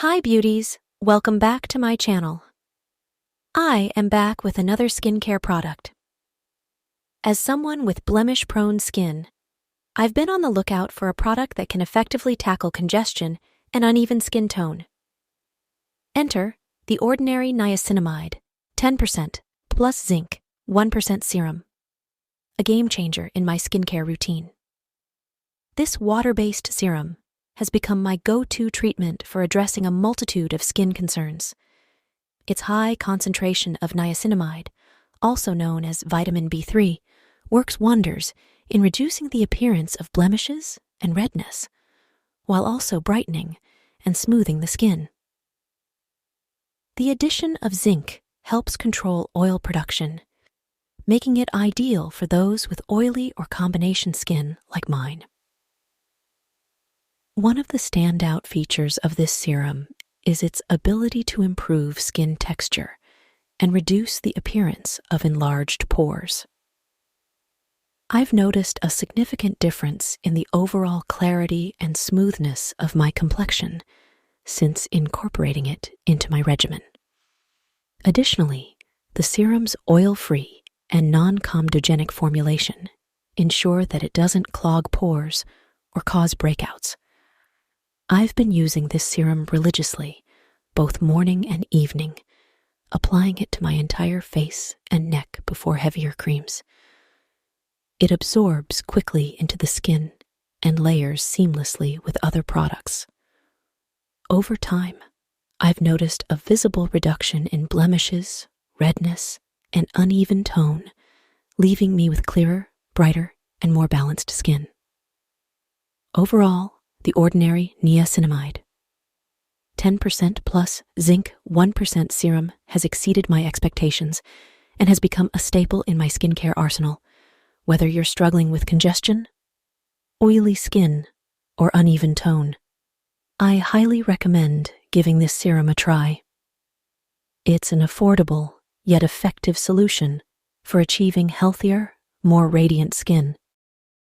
Hi beauties, welcome back to my channel. I am back with another skincare product. As someone with blemish-prone skin, I've been on the lookout for a product that can effectively tackle congestion and uneven skin tone. Enter the ordinary Niacinamide, 10% plus Zinc, 1% serum. A game changer in my skincare routine. This water-based serum has become my go-to treatment for addressing a multitude of skin concerns. Its high concentration of niacinamide, also known as vitamin B3, works wonders in reducing the appearance of blemishes and redness, while also brightening and smoothing the skin. The addition of zinc helps control oil production, making it ideal for those with oily or combination skin like mine. One of the standout features of this serum is its ability to improve skin texture and reduce the appearance of enlarged pores. I've noticed a significant difference in the overall clarity and smoothness of my complexion since incorporating it into my regimen. Additionally, the serum's oil-free and non-comedogenic formulation ensure that it doesn't clog pores or cause breakouts. I've been using this serum religiously, both morning and evening, applying it to my entire face and neck before heavier creams. It absorbs quickly into the skin and layers seamlessly with other products. Over time, I've noticed a visible reduction in blemishes, redness, and uneven tone, leaving me with clearer, brighter, and more balanced skin. Overall, the ordinary Niacinamide, 10% plus Zinc 1% serum has exceeded my expectations and has become a staple in my skincare arsenal. Whether you're struggling with congestion, oily skin, or uneven tone, I highly recommend giving this serum a try. It's an affordable yet effective solution for achieving healthier, more radiant skin